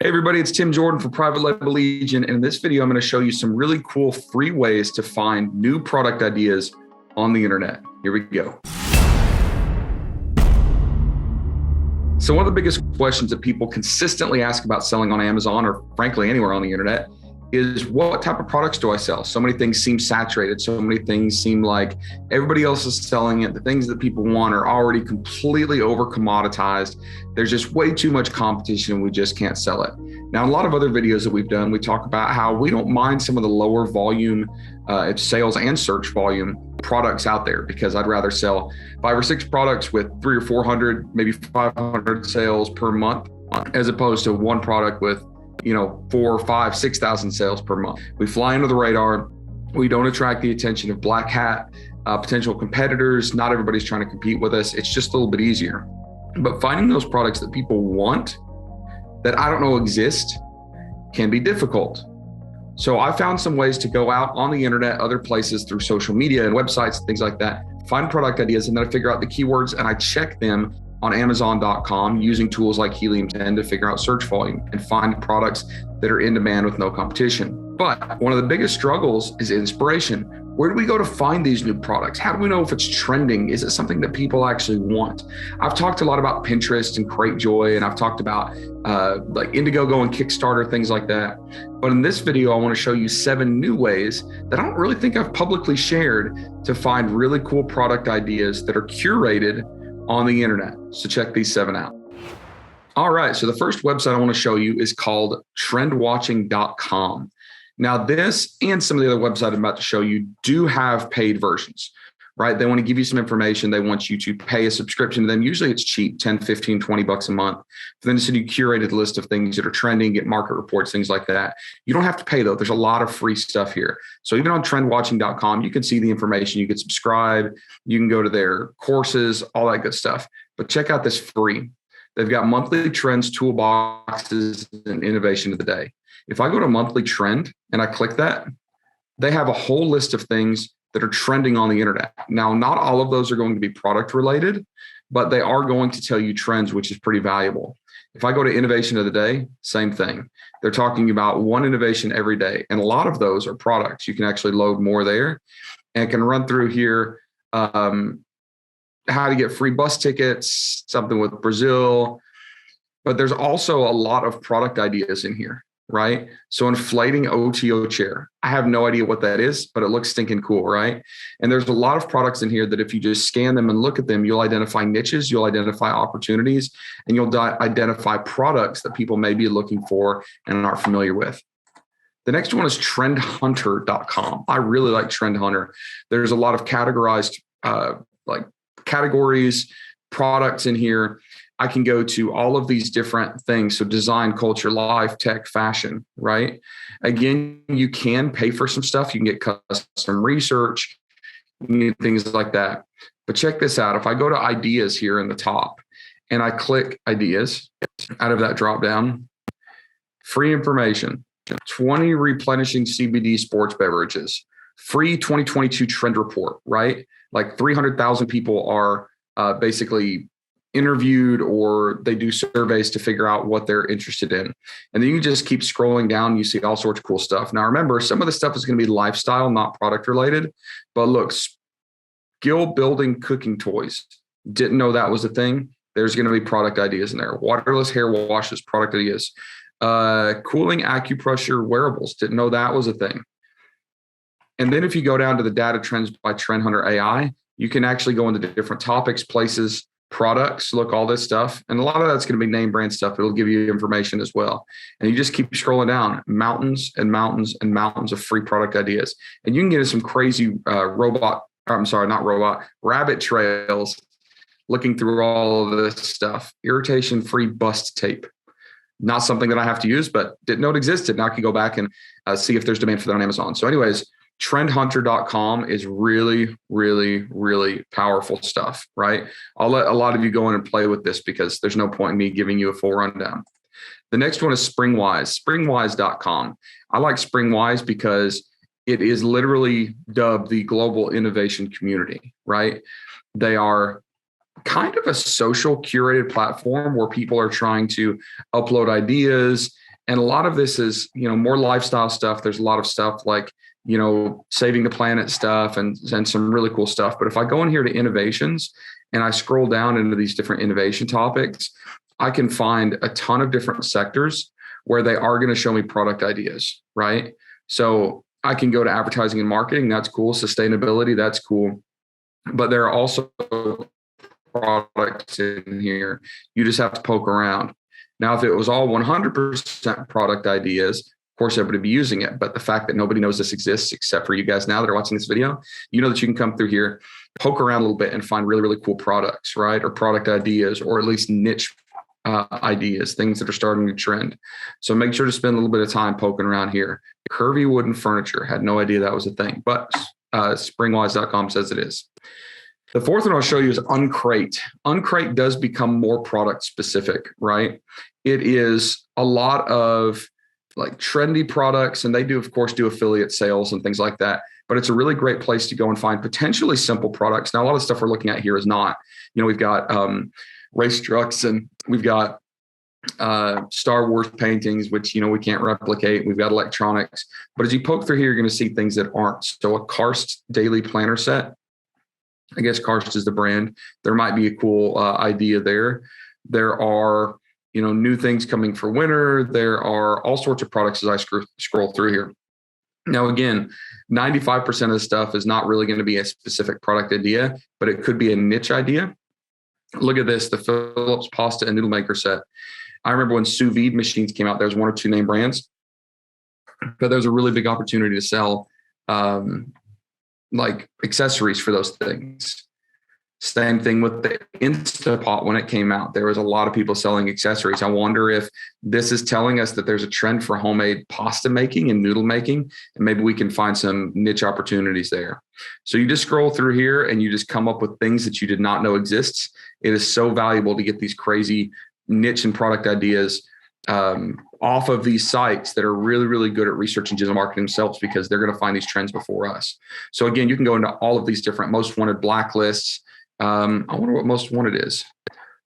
Hey everybody, it's Tim Jordan for Private Label Legion. And in this video, I'm going to show you some really cool free ways to find new product ideas on the internet. Here we go. So one of the biggest questions that people consistently ask about selling on Amazon or frankly anywhere on the internet is what type of products do I sell? So many things seem saturated. So many things seem like everybody else is selling it. The things that people want are already completely over commoditized. There's just way too much competition. We just can't sell it. Now, a lot of other videos that we've done, we talk about how we don't mind some of the lower volume sales and search volume products out there because I'd rather sell 5 or 6 products with 300 or 400, maybe 500 sales per month, as opposed to one product with 4, 5, 6,000 sales per month. We fly under the radar. We don't attract the attention of black hat potential competitors. Not everybody's trying to compete with us. It's just a little bit easier. But finding those products that people want that I don't know exist can be difficult. So I found some ways to go out on the internet, other places through social media and websites, things like that, find product ideas, and then I figure out the keywords and I check them on Amazon.com using tools like Helium 10 to figure out search volume and find products that are in demand with no competition. But one of the biggest struggles is inspiration. Where do we go to find these new products? How do we know if it's trending? Is it something that people actually want? I've talked a lot about Pinterest and Cratejoy, and I've talked about like Indiegogo and Kickstarter, things like that. But in this video, I want to show you 7 new ways that I don't really think I've publicly shared to find really cool product ideas that are curated on the internet. So check these 7 out. All right, so the first website I want to show you is called trendwatching.com. Now this and some of the other websites I'm about to show you do have paid versions, right? They want to give you some information. They want you to pay a subscription to them. Usually it's cheap, 10, 15, 20 bucks a month. For them to send you a curated list of things that are trending, get market reports, things like that. You don't have to pay though. There's a lot of free stuff here. So even on trendwatching.com, you can see the information. You can subscribe. You can go to their courses, all that good stuff. But check out this free. They've got monthly trends, toolboxes, and innovation of the day. If I go to monthly trend and I click that, they have a whole list of things that are trending on the internet. Now, not all of those are going to be product related, but they are going to tell you trends, which is pretty valuable. If I go to innovation of the day, same thing. They're talking about one innovation every day. And a lot of those are products. You can actually load more there and can run through here how to get free bus tickets, something with Brazil. But there's also a lot of product ideas in here, right? So inflating OTO chair. I have no idea what that is, but it looks stinking cool, right? And there's a lot of products in here that if you just scan them and look at them, you'll identify niches, you'll identify opportunities, and you'll identify products that people may be looking for and aren't familiar with. The next one is trendhunter.com. I really like Trend Hunter. There's a lot of categorized like categories, products in here. I can go to all of these different things. So design, culture, life, tech, fashion, right? Again, you can pay for some stuff. You can get custom research, you can get things like that. But check this out. If I go to ideas here in the top and I click ideas out of that drop down, free information, 20 replenishing CBD sports beverages, free 2022 trend report, right? Like 300,000 people are basically interviewed or they do surveys to figure out what they're interested in. And then you just keep scrolling down. You see all sorts of cool stuff. Now, remember, some of the stuff is going to be lifestyle, not product related. But look, skill building cooking toys. Didn't know that was a thing. There's going to be product ideas in there. Waterless hair washes, product ideas. Cooling acupressure wearables. Didn't know that was a thing. And then if you go down to the data trends by Trend Hunter AI, you can actually go into different topics, places, products, look, all this stuff. And a lot of that's going to be name brand stuff. It'll give you information as well. And you just keep scrolling down, mountains and mountains and mountains of free product ideas. And you can get into some crazy rabbit trails looking through all of this stuff. Irritation-free bust tape. Not something that I have to use, but didn't know it existed. Now I can go back and see if there's demand for that on Amazon. So anyways, trendhunter.com is really, really, really powerful stuff, right? I'll let a lot of you go in and play with this because there's no point in me giving you a full rundown. The next one is Springwise, springwise.com. I like Springwise because it is literally dubbed the global innovation community, right? They are kind of a social curated platform where people are trying to upload ideas And a lot of this is, more lifestyle stuff. There's a lot of stuff like, saving the planet stuff and some really cool stuff. But if I go in here to innovations and I scroll down into these different innovation topics, I can find a ton of different sectors where they are going to show me product ideas, right? So I can go to advertising and marketing. That's cool. Sustainability, that's cool. But there are also products in here. You just have to poke around. Now, if it was all 100% product ideas, of course, everybody would be using it. But the fact that nobody knows this exists, except for you guys now that are watching this video, you know that you can come through here, poke around a little bit and find really, really cool products, right? Or product ideas, or at least niche ideas, things that are starting to trend. So make sure to spend a little bit of time poking around here. Curvy wooden furniture. Had no idea that was a thing, but springwise.com says it is. The fourth one I'll show you is Uncrate. Uncrate does become more product specific, right? It is a lot of like trendy products, and they do, of course, do affiliate sales and things like that. But it's a really great place to go and find potentially simple products. Now, a lot of stuff we're looking at here is not, we've got race trucks, and we've got Star Wars paintings, which, we can't replicate. We've got electronics. But as you poke through here, you're going to see things that aren't. So a Karst daily planner set. I guess Karst is the brand. There might be a cool idea there. There are, new things coming for winter. There are all sorts of products as I scroll through here. Now, again, 95% of the stuff is not really going to be a specific product idea, but it could be a niche idea. Look at this, the Phillips pasta and noodle maker set. I remember when sous vide machines came out, there's one or two name brands, but there's a really big opportunity to sell like accessories for those things. Same thing with the Instapot when it came out. There was a lot of people selling accessories. I wonder if this is telling us that there's a trend for homemade pasta making and noodle making, and maybe we can find some niche opportunities there. So you just scroll through here and you just come up with things that you did not know exists. It is so valuable to get these crazy niche and product ideas off of these sites that are really, really good at research and digital marketing themselves, because they're going to find these trends before us. So again, you can go into all of these different most wanted blacklists. I wonder what most wanted is.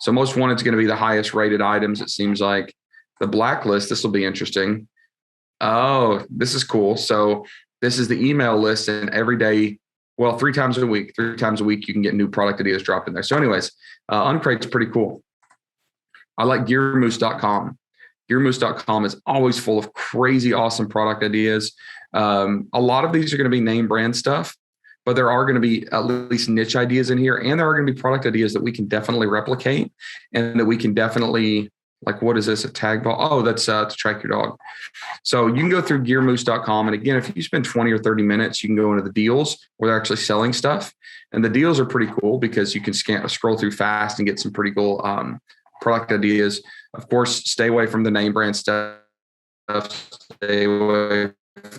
So most wanted is going to be the highest rated items. It seems like the blacklist. This will be interesting. Oh, this is cool. So this is the email list, and every day, well, 3 times a week, you can get new product ideas dropped in there. So anyways, Uncrate's pretty cool. I like gearmoose.com. Gearmoose.com is always full of crazy, awesome product ideas. A lot of these are going to be name brand stuff, but there are going to be at least niche ideas in here. And there are going to be product ideas that we can definitely replicate, and that we can definitely, like, what is this? A tag ball? Oh, that's to track your dog. So you can go through gearmoose.com. And again, if you spend 20 or 30 minutes, you can go into the deals where they're actually selling stuff. And the deals are pretty cool because you can scroll through fast and get some pretty cool product ideas. Of course, stay away from the name brand stuff. Stay away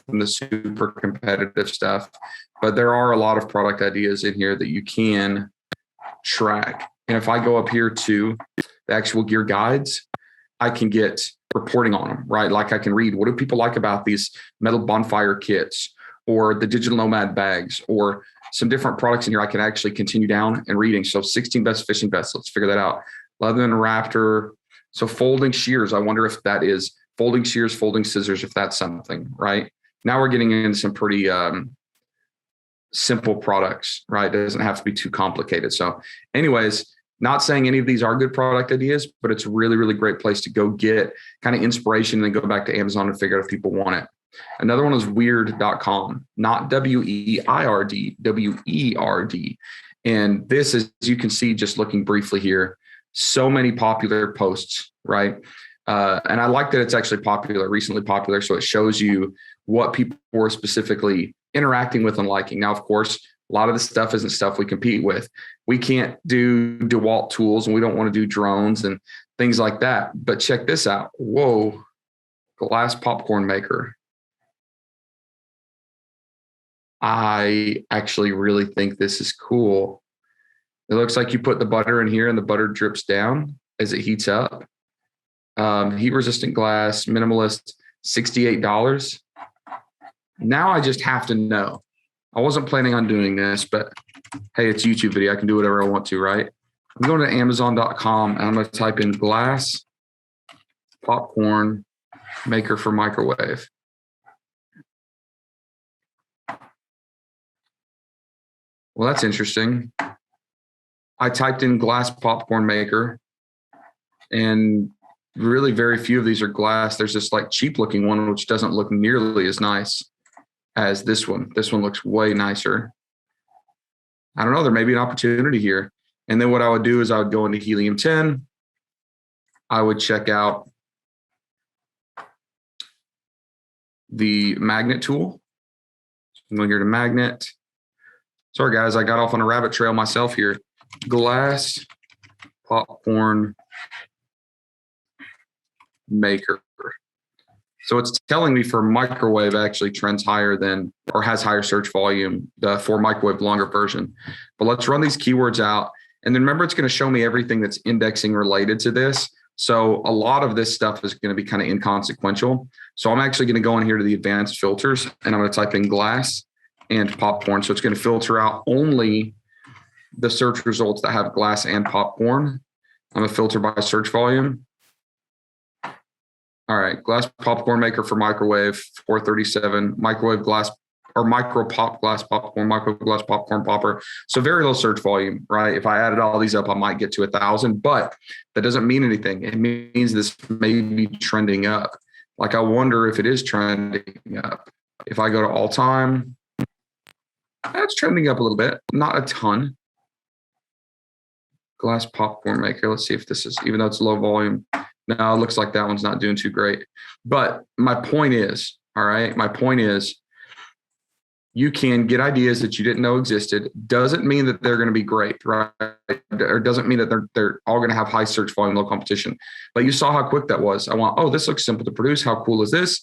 from the super competitive stuff. But there are a lot of product ideas in here that you can track. And if I go up here to the actual gear guides, I can get reporting on them, right? Like I can read, what do people like about these metal bonfire kits, or the digital nomad bags, or some different products in here. I can actually continue down and reading. So 16 best fishing vests. Let's figure that out. Leatherman Raptor. So folding shears. I wonder if that is folding shears, folding scissors, if that's something, right? Now we're getting into some pretty simple products, right? It doesn't have to be too complicated. So anyways, not saying any of these are good product ideas, but it's a really, really great place to go get kind of inspiration and then go back to Amazon and figure out if people want it. Another one is weird.com, not WEIRD, WERD. And this is, as you can see, just looking briefly here, so many popular posts, right? And I like that it's actually popular, recently popular. So it shows you what people are specifically interacting with and liking. Now, of course, a lot of this stuff isn't stuff we compete with. We can't do DeWalt tools, and we don't want to do drones and things like that. But check this out. Whoa, glass popcorn maker. I actually really think this is cool. It looks like you put the butter in here and the butter drips down as it heats up. Heat resistant glass, minimalist, $68. Now I just have to know. I wasn't planning on doing this, but hey, it's a YouTube video. I can do whatever I want to, right? I'm going to Amazon.com and I'm going to type in glass popcorn maker for microwave. Well, that's interesting. I typed in glass popcorn maker, and really very few of these are glass. There's this like cheap looking one, which doesn't look nearly as nice as this one. This one looks way nicer. I don't know. There may be an opportunity here. And then what I would do is I would go into helium-10. I would check out the magnet tool. I'm going here to magnet. Sorry, guys, I got off on a rabbit trail myself here. Glass popcorn maker. So it's telling me for microwave actually trends higher than, or has higher search volume for microwave longer version. But let's run these keywords out. And then remember, it's going to show me everything that's indexing related to this. So a lot of this stuff is going to be kind of inconsequential. So I'm actually going to go in here to the advanced filters, and I'm going to type in glass and popcorn. So it's going to filter out only the search results that have glass and popcorn. I'm going to filter by search volume. All right, glass popcorn maker for microwave, 437, microwave glass or micro pop glass popcorn, micro glass popcorn popper. So very low search volume, right? If I added all these up, I might get to 1,000, but that doesn't mean anything. It means this may be trending up. Like, I wonder if it is trending up. If I go to all time, that's trending up a little bit, not a ton. Glass popcorn maker. Let's see if this is, even though it's low volume. No, it looks like that one's not doing too great. But my point is, all right, my point is, you can get ideas that you didn't know existed. Doesn't mean that they're going to be great, right? Or doesn't mean that they're all going to have high search volume, low competition. But you saw how quick that was. I want, oh, this looks simple to produce. How cool is this?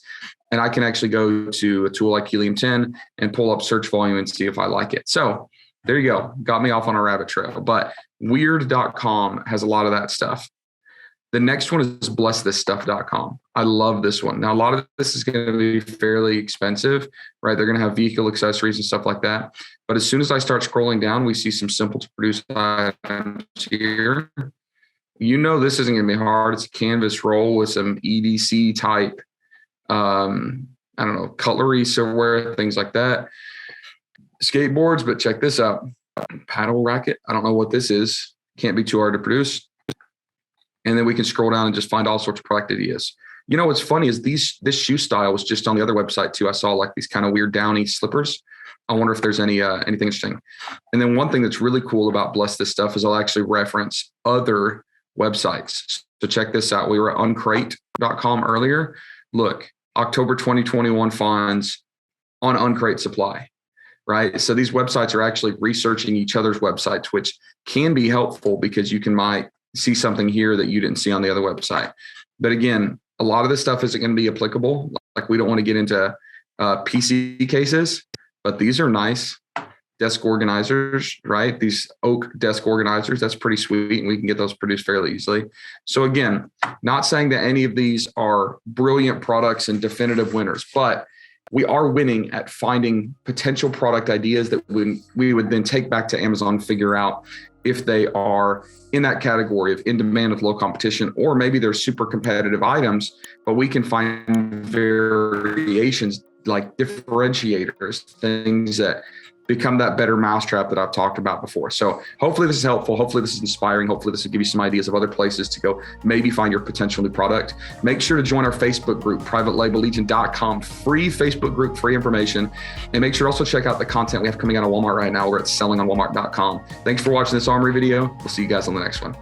And I can actually go to a tool like helium-10 and pull up search volume and see if I like it. So there you go. Got me off on a rabbit trail. But weird.com has a lot of that stuff. The next one is blessthisstuff.com. I love this one. Now, a lot of this is going to be fairly expensive, right? They're going to have vehicle accessories and stuff like that. But as soon as I start scrolling down, we see some simple to produce items here. You know, this isn't going to be hard. It's a canvas roll with some EDC type, I don't know, cutlery, silverware, things like that. Skateboards, but check this out. Paddle racket. I don't know what this is. Can't be too hard to produce. And then we can scroll down and just find all sorts of product ideas. You know, what's funny is this shoe style was just on the other website too. I saw like these kind of weird downy slippers. I wonder if there's anything interesting. And then one thing that's really cool about Bless This Stuff is I'll actually reference other websites. So check this out. We were at uncrate.com earlier. Look, October 2021 finds on Uncrate supply, right? So these websites are actually researching each other's websites, which can be helpful because you might see something here that you didn't see on the other website. But again, a lot of this stuff isn't going to be applicable. Like, we don't want to get into PC cases, but these are nice desk organizers, right? These oak desk organizers, that's pretty sweet. And we can get those produced fairly easily. So again, not saying that any of these are brilliant products and definitive winners, but we are winning at finding potential product ideas that we would then take back to Amazon, figure out if they are in that category of in demand with low competition, or maybe they're super competitive items, but we can find variations like differentiators, things that become that better mousetrap that I've talked about before. So hopefully this is helpful. Hopefully this is inspiring. Hopefully this will give you some ideas of other places to go maybe find your potential new product. Make sure to join our Facebook group, privatelabellegion.com, free Facebook group, free information. And make sure to also check out the content we have coming out of Walmart right now. We're at sellingonwalmart.com. Thanks for watching this Armory video. We'll see you guys on the next one.